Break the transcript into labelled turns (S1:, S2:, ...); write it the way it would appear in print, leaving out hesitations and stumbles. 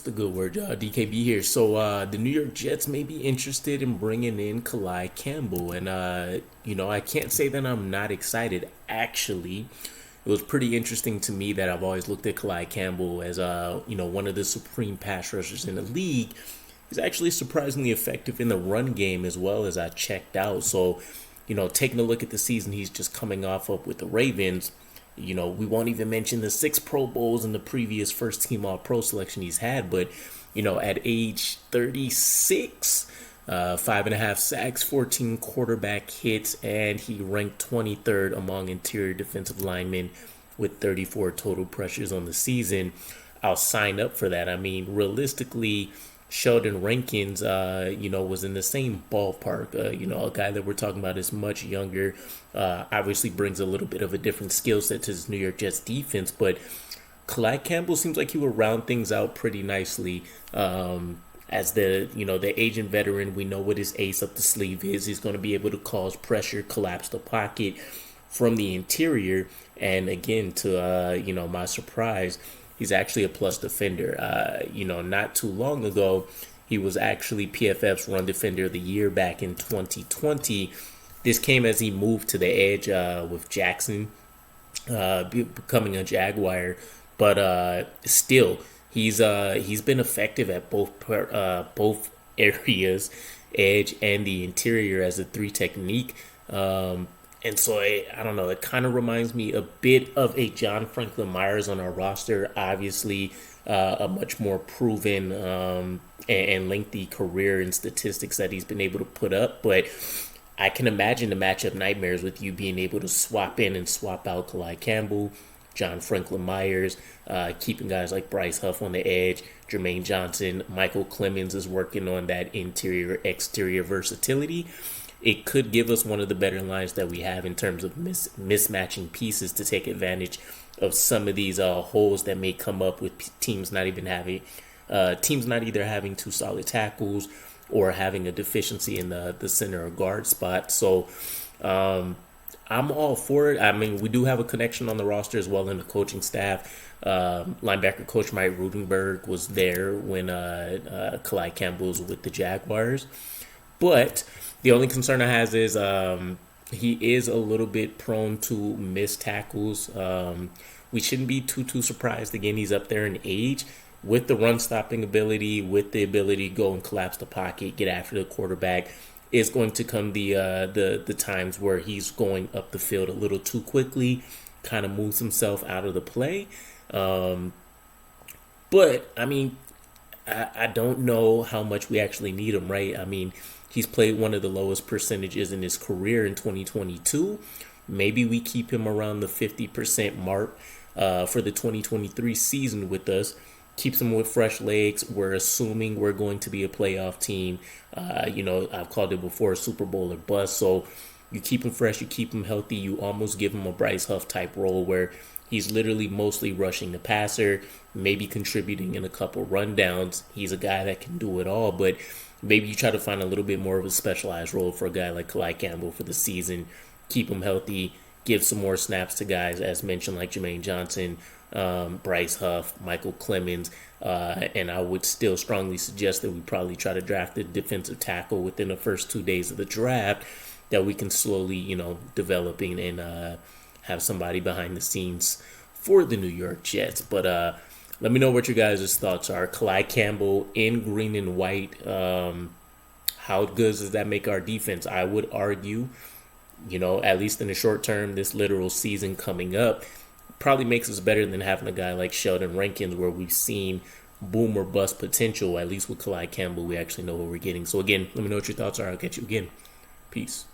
S1: the good word, DKB here. So the New York Jets may be interested in bringing in Calais Campbell, and I can't say that I'm not excited. Actually, it was pretty interesting to me that I've always looked at Calais Campbell as one of the supreme pass rushers in the league. He's actually surprisingly effective in the run game as well, as I checked out. So, taking a look at the season he's just coming off of with the Ravens. We won't even mention the 6 Pro Bowls and the previous first team All Pro selection he's had. But, at age 36, 5.5 sacks, 14 quarterback hits, and he ranked 23rd among interior defensive linemen with 34 total pressures on the season. I'll sign up for that. I mean, realistically, Sheldon Rankins, was in the same ballpark. A guy that we're talking about is much younger. Obviously brings a little bit of a different skill set to his New York Jets defense, but Calais Campbell seems like he will round things out pretty nicely. As the aging veteran, we know what his ace up the sleeve is. He's going to be able to cause pressure, collapse the pocket from the interior, and again, to my surprise, he's actually a plus defender. Not too long ago, he was actually PFF's Run Defender of the Year back in 2020. This came as he moved to the edge with Jackson becoming a Jaguar. But still, he's been effective at both areas, edge and the interior, as a 3 technique. And so, I don't know, it kind of reminds me a bit of a John Franklin Myers on our roster. Obviously, a much more proven and lengthy career and statistics that he's been able to put up. But I can imagine the matchup nightmares with you being able to swap in and swap out Calais Campbell, John Franklin Myers, keeping guys like Bryce Huff on the edge, Jermaine Johnson, Michael Clemens is working on that interior-exterior versatility. It could give us one of the better lines that we have in terms of mismatching pieces to take advantage of some of these holes that may come up with teams not either having 2 solid tackles or having a deficiency in the center or guard spot. So I'm all for it. I mean, we do have a connection on the roster as well in the coaching staff. Linebacker coach Mike Rudenberg was there when Calais Campbell was with the Jaguars. But the only concern I have is he is a little bit prone to missed tackles. We shouldn't be too surprised. Again, he's up there in age. With the run-stopping ability, with the ability to go and collapse the pocket, get after the quarterback, is going to come the times where he's going up the field a little too quickly, kind of moves himself out of the play. But, I mean, I don't know how much we actually need him, right? I mean, he's played one of the lowest percentages in his career in 2022. Maybe we keep him around the 50% mark for the 2023 season with us. Keeps him with fresh legs. We're assuming we're going to be a playoff team. I've called it before, Super Bowl or bust. So you keep him fresh, you keep him healthy. You almost give him a Bryce Huff type role where he's literally mostly rushing the passer, maybe contributing in a couple rundowns. He's a guy that can do it all, but maybe you try to find a little bit more of a specialized role for a guy like Calais Campbell for the season. Keep him healthy. Give some more snaps to guys, as mentioned, like Jermaine Johnson, Bryce Huff, Michael Clemens. And I would still strongly suggest that we probably try to draft a defensive tackle within the first 2 days of the draft that we can slowly, developing and have somebody behind the scenes for the New York Jets. But let me know what your guys' thoughts are. Calais Campbell in green and white. How good does that make our defense? I would argue, at least in the short term, this literal season coming up, probably makes us better than having a guy like Sheldon Rankins, where we've seen boom or bust potential. At least with Calais Campbell, we actually know what we're getting. So again, let me know what your thoughts are. I'll catch you again. Peace.